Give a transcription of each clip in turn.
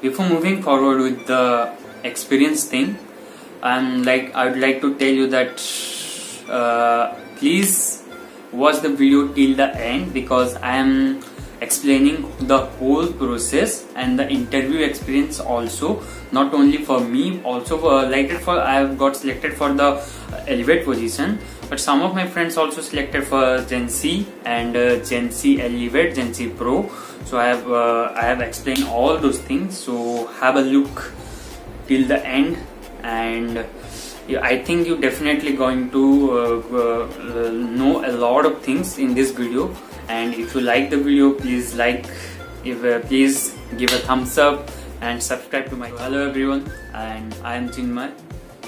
before moving forward with the experience thing, I would like to tell you that please watch the video till the end, because I am explaining the whole process and the interview experience also, not only for me, also I have got selected for the Elevate position, but some of my friends also selected for Gen C and Gen C Elevate, Gen C Pro. So I have explained all those things, so have a look till the end, and I think you definitely going to know a lot of things in this video. And if you like the video, please please give a thumbs up and subscribe to my channel. Hello everyone, and I am Chinmay.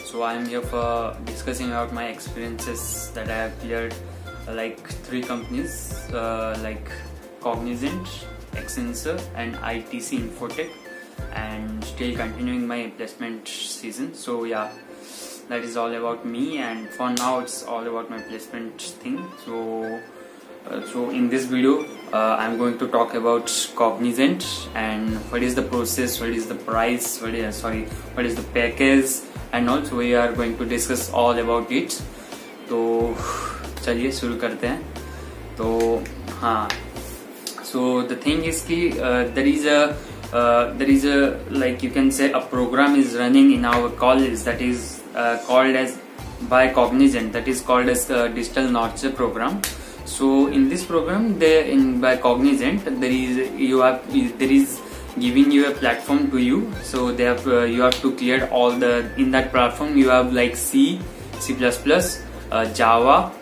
So I am here for discussing about my experiences that I have cleared like 3 companies like Cognizant, Accenture and ITC Infotech, and still continuing my placement season. So yeah, that is all about me, and for now it's all about my placement thing. So in this video I'm going to talk about Cognizant and what is the process, what is the price, what is the package, and also we are going to discuss all about it. तो चलिए शुरू करते हैं. तो हाँ, so the thing is कि there is a like you can say a program is running in our college that is called as by Cognizant, that is called as Digital Nurture program. So in this program, by Cognizant, there is giving you a platform to you. So you have to clear all in that platform. You have like C++, Java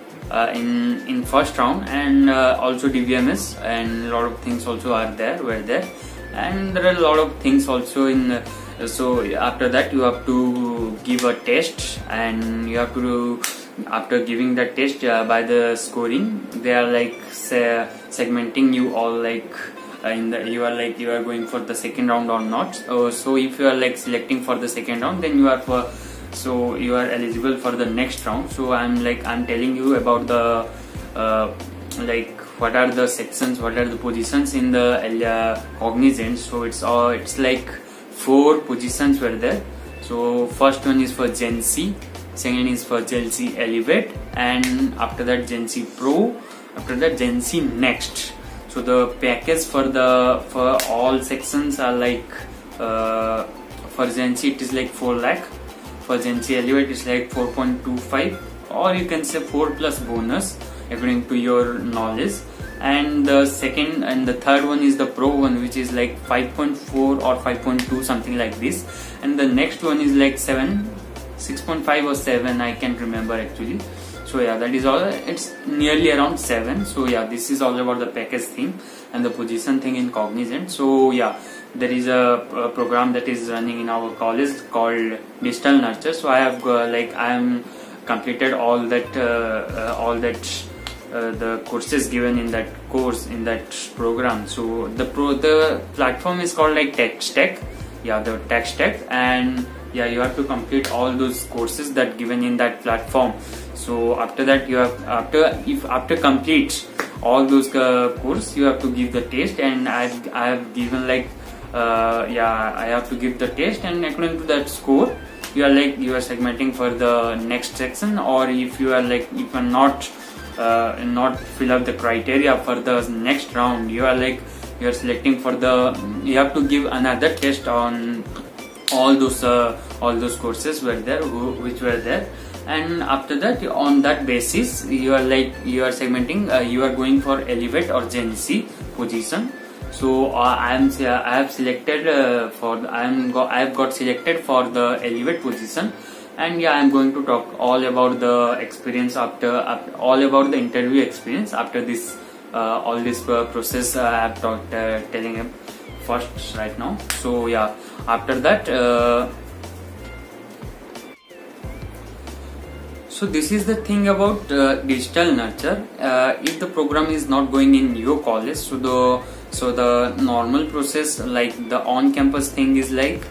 in first round, and also DBMS, and a lot of things also were there, and there are a lot of things also in. So after that you have to give a test, and you have to after giving that test by the scoring, they are like segmenting you all like you are going for the second round or not. So if you are like selecting for the second round, then you are eligible for the next round. So I'm telling you about the like what are the sections, what are the positions in the Cognizant. So it's like 4 positions were there. So first one is for Gen C, second is for Gen C Elevate, and after that Gen C Pro, after that Gen C Next. So the package for all sections are like for Gen C it is like 4 lakh, for Gen C Elevate it's like 4.25, or you can say 4 plus bonus according to your knowledge. And the second and the third one is the Pro one, which is like 5.4 or 5.2, something like this, and the next one is like 6.5 or 7, I can't remember actually. So yeah, that is all, it's nearly around 7. So yeah, this is all about the package thing and the position thing in Cognizant. So yeah, there is a program that is running in our college called Digital Nurture. So I have I am completed all that the courses given in that course, in that program. So the platform is called like Tech Stack. Yeah, the Tech Stack, and yeah, you have to complete all those courses that given in that platform. So after that you have after complete all those courses, you have to give the test, and I have given like I have to give the test, and according to that score you are segmenting for the next section. Or if you are not fill up the criteria for the next round, you are selecting for you have to give another test on all those courses which were there, and after that on that basis you are segmenting, you are going for Elevate or Gen C position. So I have selected I have got selected for the Elevate position. And yeah, I'm going to talk all about the experience after all about the interview experience after this all this process I have telling him first right now. So yeah, after that so this is the thing about Digital Nurture. If the program is not going in your college, so the normal process, like the on-campus thing, is like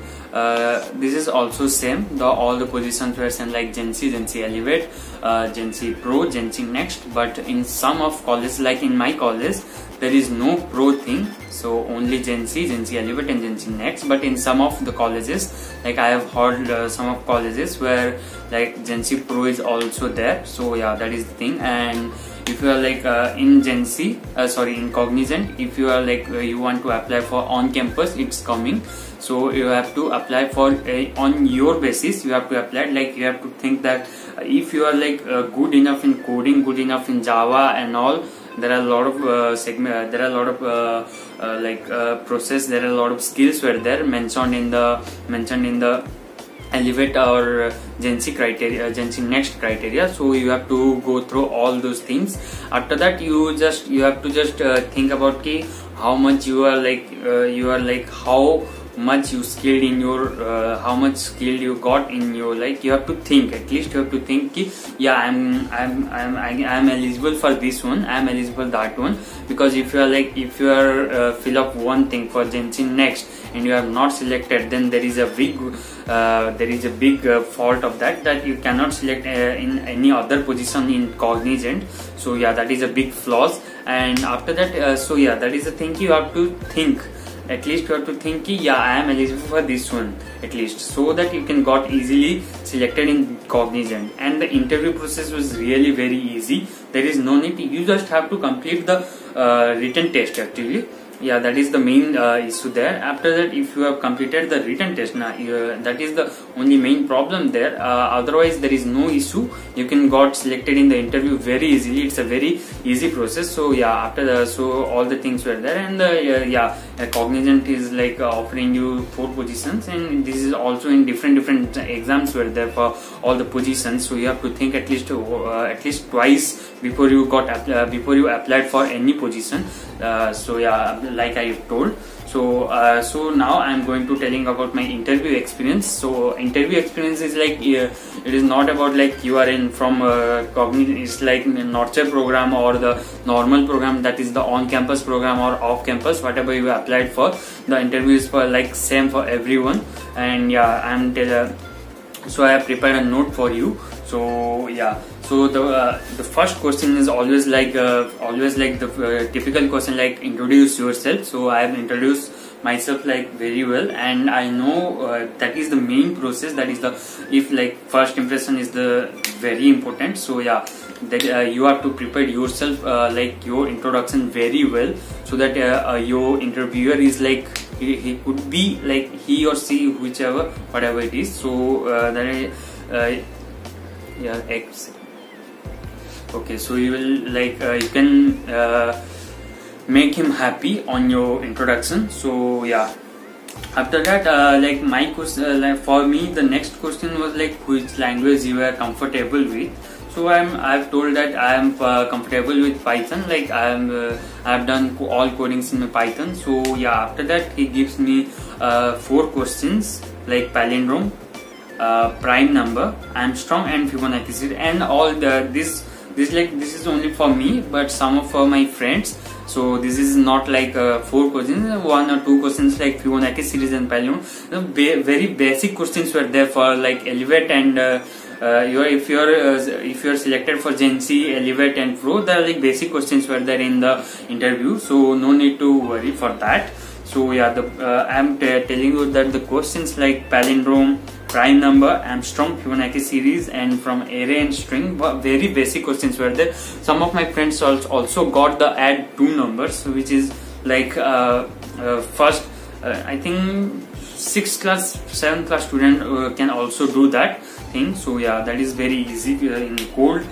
this is also same. All the positions were same, like Gen C Elevate, Gen C Pro, Gen C Next. But in some of colleges, like in my college, there is no pro thing. So only Gen Z Elevate and Gen Z Next. But in some of the colleges, like I have heard some of colleges where like Gen Z Pro is also there. So yeah, that is the thing. And if you are like in Gen Z, in Cognizant, if you are like you want to apply for on campus, it's coming. So you have to apply for on your basis. You have to apply, like you have to think that if you are like good enough in coding, good enough in Java and all, there are a lot of there are a lot of process. There are a lot of skills were there mentioned in the Elevate or Gen Z criteria, Gen Z Next criteria. So you have to go through all those things. After that, you have to just think about how much you are like how much you skilled in your how much skill you got in your, like you have to think, at least you have to think yeah, I'm eligible for this one, I'm eligible that one. Because if you are fill up one thing for Gen Z Next and you are not selected, then there is a big fault of that you cannot select in any other position in Cognizant. So yeah, that is a big flaws. And after that, so yeah, that is the thing you have to think. At least you have to think yeah, I am eligible for this one, at least, so that you can got easily selected in Cognizant. And the interview process was really very easy. There is no need, you just have to complete the written test actually. Yeah, that is the main issue there. After that, if you have completed the written test, that is the only main problem there. Otherwise there is no issue, you can got selected in the interview very easily. It's a very easy process. So yeah, after so all the things were there. And Cognizant is like offering you 4 positions, and this is also in different exams were there for all the positions. So you have to think at least twice before you applied for any position. So yeah, like I told. So now I'm going to telling about my interview experience. So interview experience is like it is not about like you are in from Cognizant. It's like Nurture program or the normal program, that is the on-campus program or off-campus, whatever you applied for. The interview is for like same for everyone. And yeah, so I have prepared a note for you. So yeah, so the first question is always like the typical question, like introduce yourself. So I have introduced myself like very well, and I know that is the main process. That is if like first impression is the very important. So yeah, that you have to prepare yourself like your introduction very well, so that your interviewer is like he could be like he or she, whichever, whatever it is. So okay, so you will like you can make him happy on your introduction. So yeah, after that like my question, like for me the next question was like which language you are comfortable with. So I've told that I am comfortable with Python. Like I've done all codings in Python. So yeah, after that he gives me 4 questions like palindrome, prime number, Armstrong, and Fibonacci series. And all this is only for me, but some of my friends. So this is not like 4 questions, 1 or 2 questions like Fibonacci series and palindrome. Very basic questions were there for like Elevate and if you are selected for Gen Z, Elevate and Pro. There are like basic questions were there in the interview, so no need to worry for that. So yeah, I am telling you that the questions like palindrome, prime number, Armstrong, Fibonacci series, and from array and string, very basic questions were there. Some of my friends also got the add 2 numbers, which is like first I think 6th class, 7th class student can also do that thing. So yeah, that is very easy in code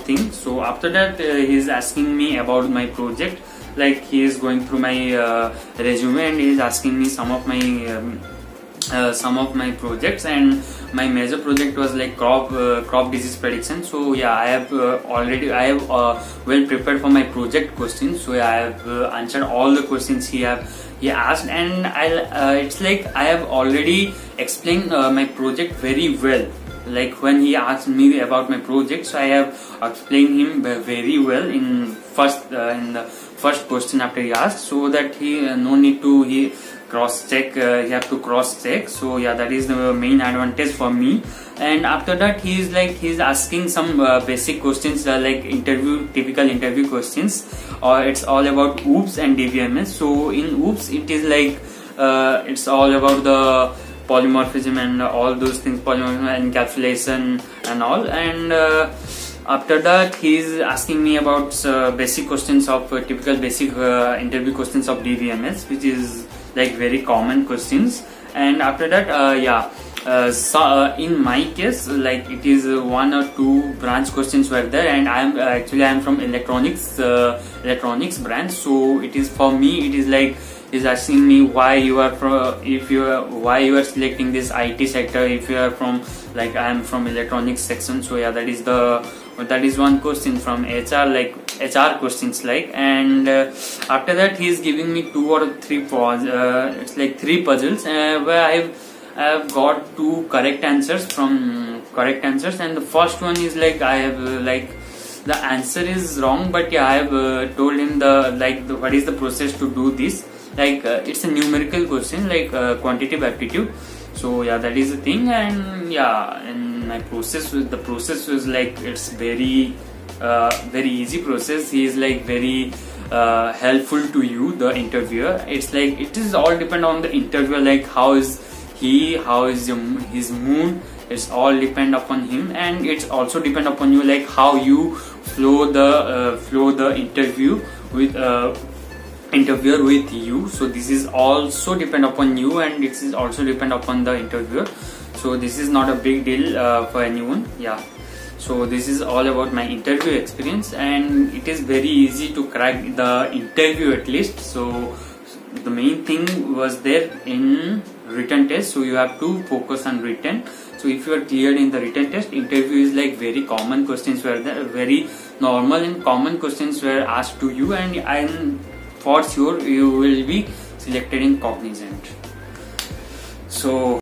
thing. So after that he is asking me about my project. Like he is going through my resume and he is asking me some of my projects, and my major project was like crop disease prediction. So yeah, I have well prepared for my project questions. So yeah, I have answered all the questions he asked, and it's like I have already explained my project very well. Like when he asked me about my project, so I have explained him very well in the first question after he asked, so that he no need to cross check. You have to cross check. So yeah, that is the main advantage for me. And after that, he's asking some basic questions like typical interview questions, or it's all about OOPS and DBMS. So in OOPS, it is like it's all about the polymorphism and all those things, polymorphism, encapsulation and all. And after that, he's asking me about basic questions of typical basic interview questions of DBMS, which is like very common questions. And after that, yeah. In my case, like it is 1 or 2 branch questions were there, and I'm from electronics branch. So it is, for me, it is like is asking me why you are why you are selecting this IT sector if you are from, like I am from electronics section. So yeah, that is one question from HR, like HR questions like. And after that, he is giving me 2 or 3 it's like 3 puzzles where I have got 2 correct answers, and the first one is like I have the answer is wrong, but yeah, I have told him what is the process to do this. Like it's a numerical question, like quantitative aptitude. So yeah, that is the thing. And yeah, and the process was like, it's very easy process. He is like very helpful to you, the interviewer. It's like it is all depend on the interviewer, like how is his mood. It's all depend upon him, and it's also depend upon you, like how you flow the interview with interviewer with you. So this is also depend upon you, and it is also depend upon the interviewer. So this is not a big deal for anyone. Yeah, so this is all about my interview experience, and it is very easy to crack the interview at least. So the main thing was there in written test, so you have to focus on written. So if you are cleared in the written test, interview is like very common questions were there, very normal and common questions were asked to you, and I'm for sure you will be selected in Cognizant. So